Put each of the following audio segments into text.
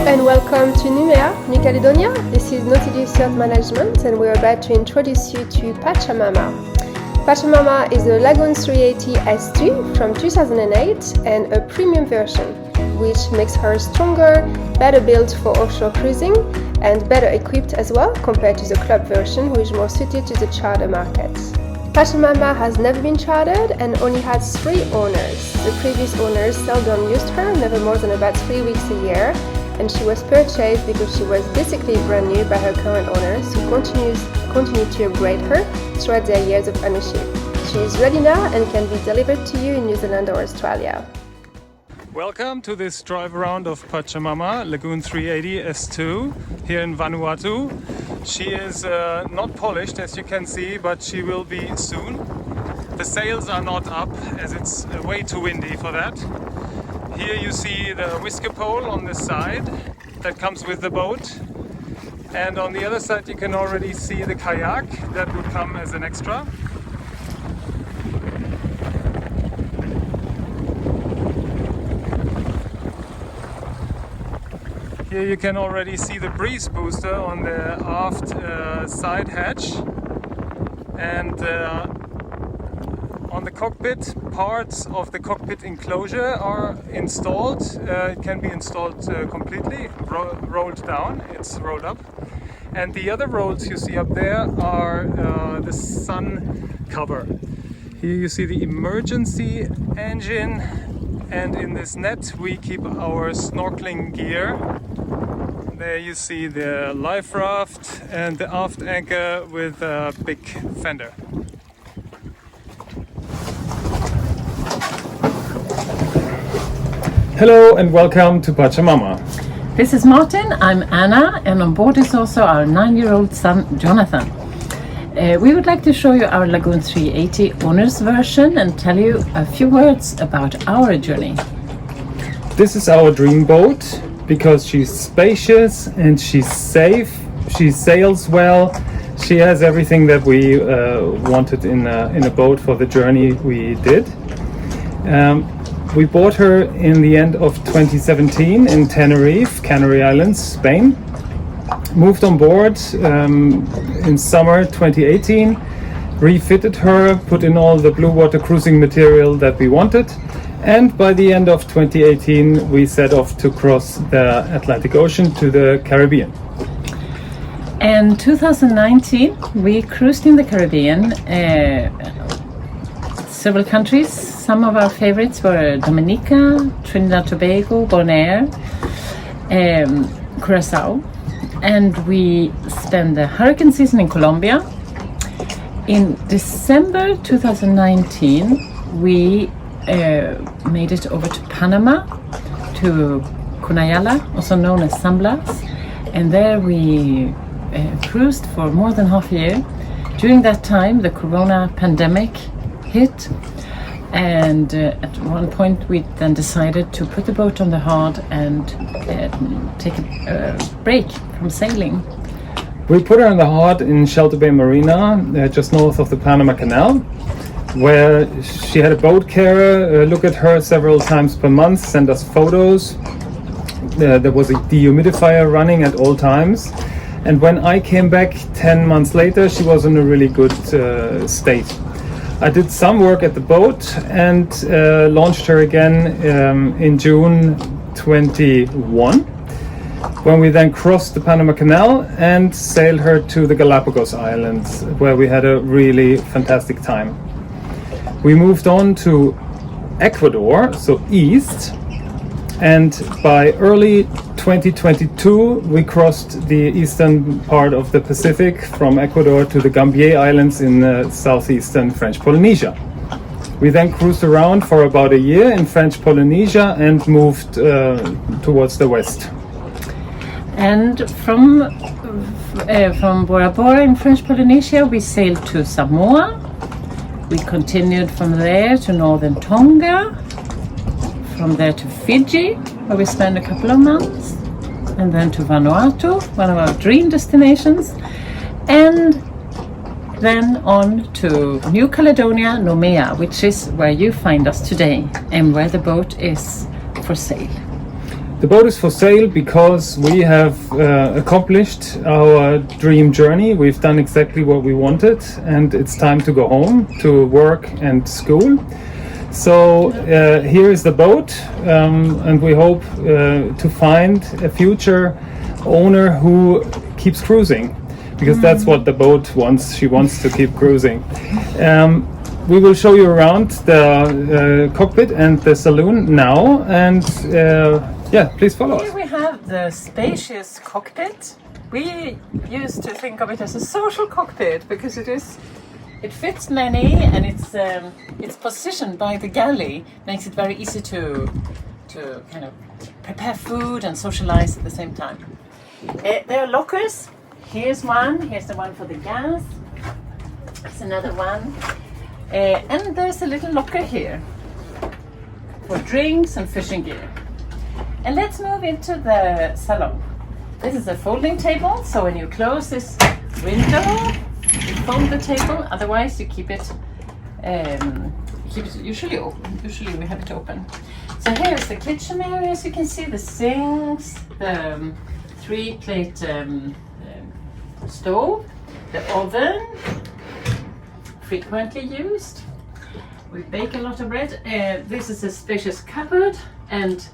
and welcome to Numea, New Caledonia. This is Nautilus Yacht Management and we're about to introduce you to Pachamama. Pachamama is a Lagoon 380 S2 from 2008 and a premium version, which makes her stronger, better built for offshore cruising and better equipped as well compared to the club version, which is more suited to the charter market. Pachamama has never been chartered and only has 3 owners. The previous owners seldom used her, never more than about 3 weeks a year, and she was purchased because she was basically brand new by her current owners who continue to upgrade her throughout their years of ownership. She is ready now and can be delivered to you in New Zealand or Australia. Welcome to this drive around of Pachamama, Lagoon 380 S2 here in Vanuatu. She is not polished as you can see, but she will be soon. The sails are not up as it's way too windy for that. Here you see the whisker pole on this side that comes with the boat, and on the other side you can already see the kayak that will come as an extra. Here you can already see the breeze booster on the aft side hatch, and on the cockpit, parts of the cockpit enclosure are installed. It can be installed completely, rolled down, it's rolled up. And the other rolls you see up there are the sun cover. Here you see the emergency engine, and in this net we keep our snorkeling gear. There you see the life raft and the aft anchor with a big fender. Hello and welcome to Pachamama. This is Martin, I'm Anna, and on board is also our 9-year-old son Jonathan. We would like to show you our Lagoon 380 owner's version and tell you a few words about our journey. This is our dream boat because she's spacious and she's safe, she sails well, she has everything that we wanted in a boat for the journey we did. We bought her in the end of 2017 in Tenerife, Canary Islands, Spain. Moved on board in summer 2018, refitted her, put in all the blue water cruising material that we wanted, and by the end of 2018 we set off to cross the Atlantic Ocean to the Caribbean. In 2019 we cruised in the Caribbean, several countries. Some of our favorites were Dominica, Trinidad Tobago, Bonaire, Curacao, and we spent the hurricane season in Colombia. In December 2019 we made it over to Panama, to Cunayala, also known as San Blas, and there we cruised for more than half a year. During that time the corona pandemic hit, and at one point we then decided to put the boat on the hard and take a break from sailing. We put her on the hard in Shelter Bay Marina, just north of the Panama Canal, where she had a boat carer look at her several times per month, send us photos. There was a dehumidifier running at all times, and when I came back 10 months later she was in a really good state. I did some work at the boat and launched her again in June 21, when we then crossed the Panama Canal and sailed her to the Galapagos Islands, where we had a really fantastic time. We moved on to Ecuador, so east, and by early 2022 we crossed the eastern part of the Pacific from Ecuador to the Gambier Islands in southeastern French Polynesia. We then cruised around for about a year in French Polynesia and moved towards the west. And from Bora Bora in French Polynesia we sailed to Samoa. We continued from there to northern Tonga, from there to Fiji, where we spent a couple of months, and then to Vanuatu, one of our dream destinations, and then on to New Caledonia, Numea, which is where you find us today and where the boat is for sale. The boat is for sale because we have accomplished our dream journey. We've done exactly what we wanted, and it's time to go home to work and school. So here is the boat, and we hope to find a future owner who keeps cruising, because that's what the boat wants. She wants to keep cruising. We will show you around the cockpit and the saloon now, and yeah, please follow us. Here we have the spacious cockpit. We used to think of it as a social cockpit because it fits many, and it's positioned by the galley, makes it very easy to kind of prepare food and socialize at the same time. There are lockers. Here's one. Here's the one for the gas. There's another one. And there's a little locker here for drinks and fishing gear. And let's move into the salon. This is a folding table, so when you close this window, you fold the table. Otherwise, you keep it usually open. Usually we have it open. So here's the kitchen area. As you can see, the sinks, the 3-plate stove, the oven, frequently used. We bake a lot of bread. This is a spacious cupboard, and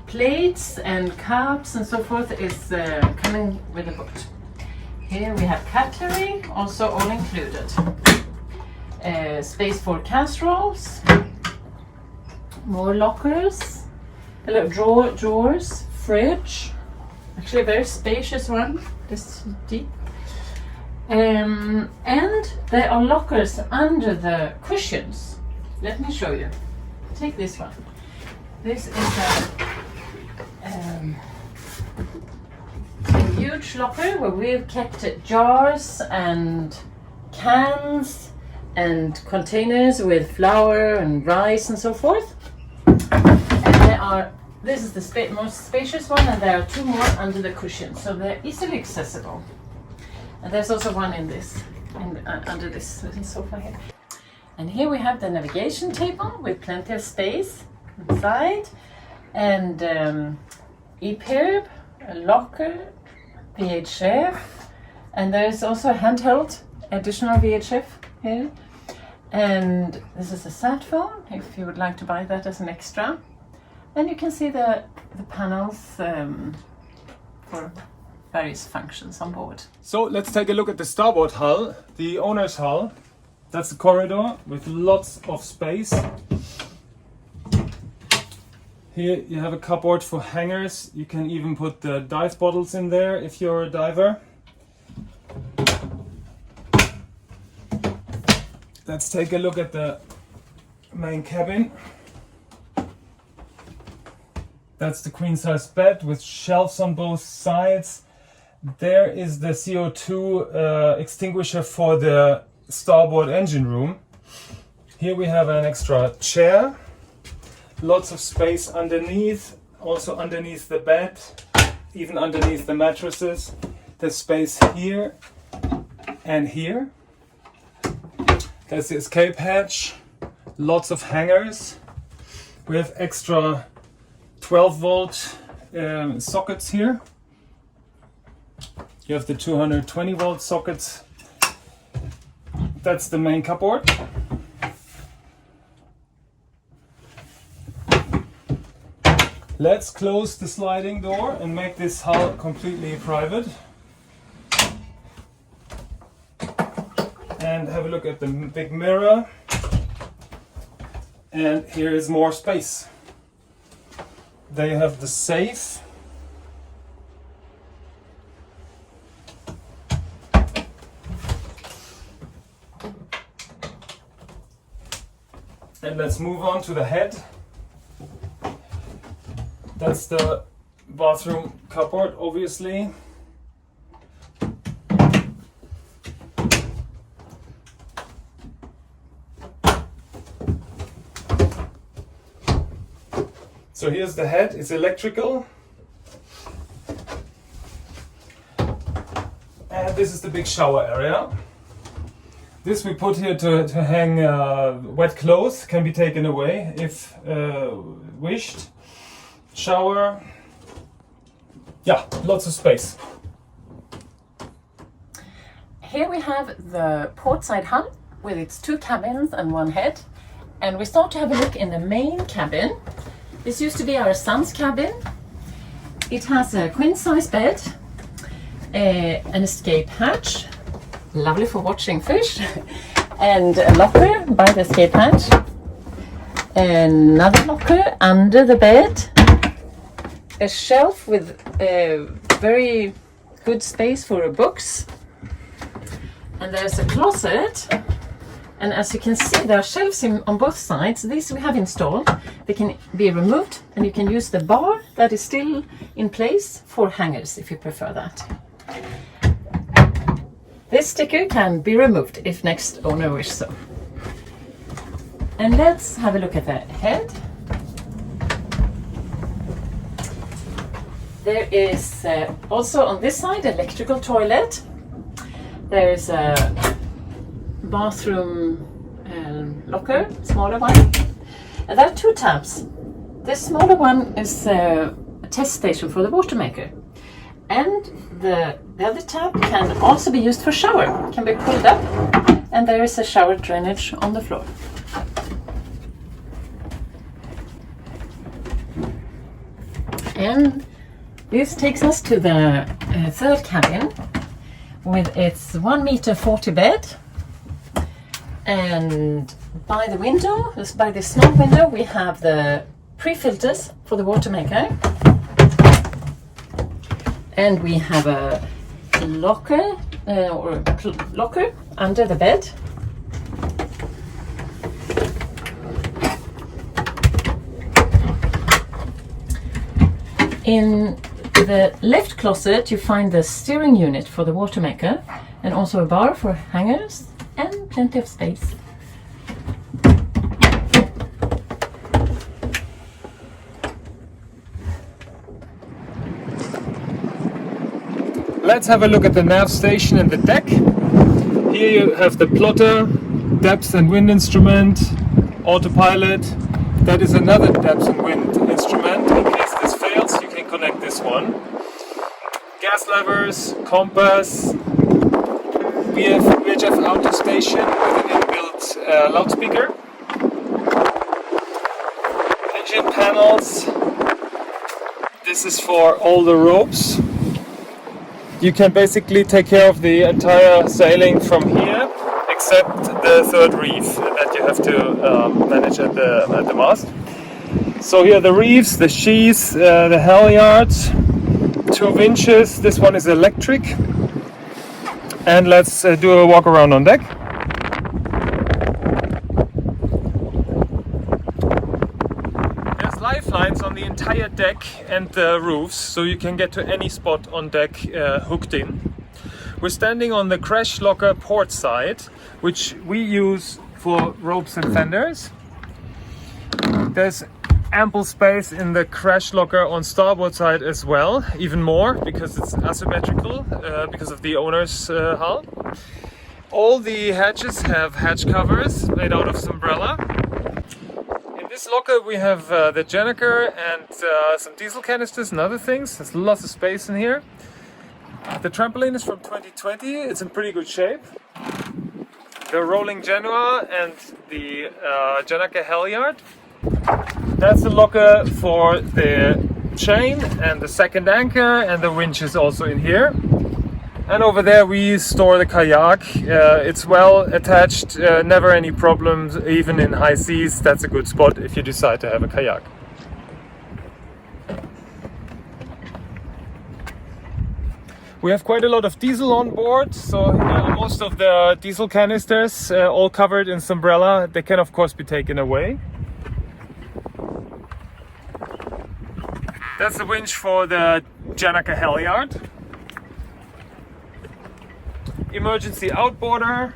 plates and cups and so forth is coming with the boat. Here we have cutlery, also all included. Space for casseroles, more lockers, a little drawers, fridge, actually a very spacious one, this deep. And there are lockers under the cushions. Let me show you. Take this one. This is a huge locker where we've kept jars and cans and containers with flour and rice and so forth. And this is the most spacious one, and there are 2 more under the cushion, so they're easily accessible. And there's also one in this, under this little sofa here. And here we have the navigation table with plenty of space inside, and EPIRB, a locker, VHF, and there's also a handheld additional VHF here. And this is a sat phone, if you would like to buy that as an extra. And you can see the panels for various functions on board. So let's take a look at the starboard hull, the owner's hull. That's the corridor with lots of space. Here you have a cupboard for hangers. You can even put the dive bottles in there if you're a diver. Let's take a look at the main cabin. That's the queen size bed with shelves on both sides. There is the CO2 extinguisher for the starboard engine room. Here we have an extra chair. Lots of space underneath, also underneath the bed, even underneath the mattresses. There's space here and here. There's the escape hatch, lots of hangers. We have extra 12-volt sockets here. You have the 220-volt sockets. That's the main cupboard. Let's close the sliding door and make this hull completely private. And have a look at the big mirror. And here is more space. There you have the safe. And let's move on to the head. That's the bathroom cupboard, obviously. So here's the head, it's electrical. And this is the big shower area. This we put here to hang wet clothes, can be taken away if wished. Shower, yeah, lots of space. Here we have the portside hull with its 2 cabins and 1 head. And we start to have a look in the main cabin. This used to be our son's cabin. It has a queen size bed, an escape hatch, lovely for watching fish, and a locker by the escape hatch, another locker under the bed, a shelf with very good space for books, and there's a closet. And as you can see, there are shelves on both sides. These we have installed. They can be removed, and you can use the bar that is still in place for hangers if you prefer that. This sticker can be removed if next owner wishes so. And let's have a look at the head. There is also on this side electrical toilet. There is a bathroom locker, smaller one. And there are 2 tabs. The smaller one is a test station for the water maker. And the other tab can also be used for shower. It can be pulled up, and there is a shower drainage on the floor. And this takes us to the 3rd cabin with its 1.40 m bed. And by the window, by the small window, we have the pre-filters for the water maker. And we have a locker locker under the bed. In the left closet, you find the steering unit for the water maker, and also a bar for hangers, and plenty of space. Let's have a look at the nav station and the deck. Here you have the plotter, depth and wind instrument, autopilot. That is another depth and wind instrument. In case this fails, you can connect this one. Gas levers, compass. We have VHF auto station with an inbuilt loudspeaker. Engine panels. This is for all the ropes. You can basically take care of the entire sailing from here, except the 3rd reef that you have to manage at the mast. So here are the reefs, the sheaths, the halyards, 2 winches. This one is electric. And let's do a walk around on deck. There's lifelines on the entire deck and the roofs, so you can get to any spot on deck hooked in. We're standing on the crash locker port side, which we use for ropes and fenders. There's ample space in the crash locker on starboard side as well, even more because it's asymmetrical because of the owner's hull. All the hatches have hatch covers made out of Umbrella. In this locker we have the Jenniker and some diesel canisters and other things. There's lots of space in here. The trampoline is from 2020, it's in pretty good shape. The rolling Genoa and the Jenniker halyard. That's the locker for the chain and the 2nd anchor, and the winch is also in here. And over there we store the kayak. It's well attached, never any problems, even in high seas. That's a good spot if you decide to have a kayak. We have quite a lot of diesel on board, so most of the diesel canisters all covered in Umbrella. They can of course be taken away. That's the winch for the Janaka halyard. Emergency outboarder.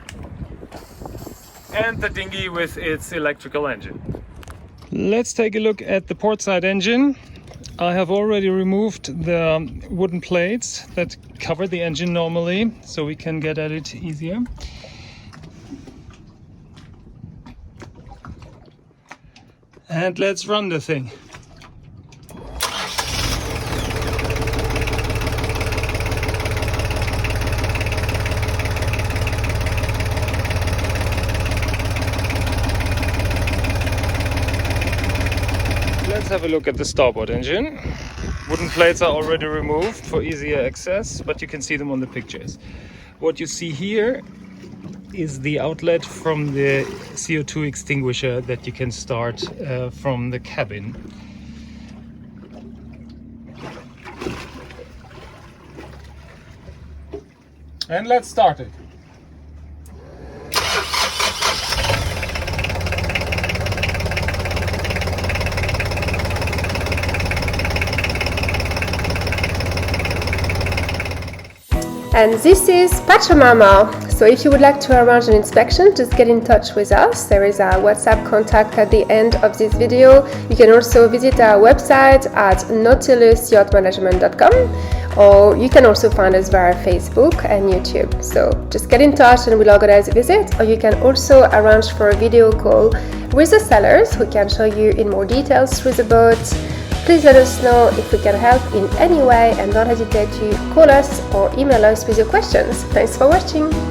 And the dinghy with its electrical engine. Let's take a look at the portside engine. I have already removed the wooden plates that cover the engine normally, so we can get at it easier. And let's run the thing. have a look at the starboard engine. Wooden plates are already removed for easier access, but you can see them on the pictures. What you see here is the outlet from the CO2 extinguisher that you can start from the cabin. And let's start it. And this is Pachamama. So if you would like to arrange an inspection, just get in touch with us. There is a WhatsApp contact at the end of this video. You can also visit our website at nautilusyachtmanagement.com, or you can also find us via Facebook and YouTube. So just get in touch and we'll organize a visit, or you can also arrange for a video call with the sellers who can show you in more details through the boat. Please let us know if we can help in any way, and don't hesitate to call us or email us with your questions. Thanks for watching!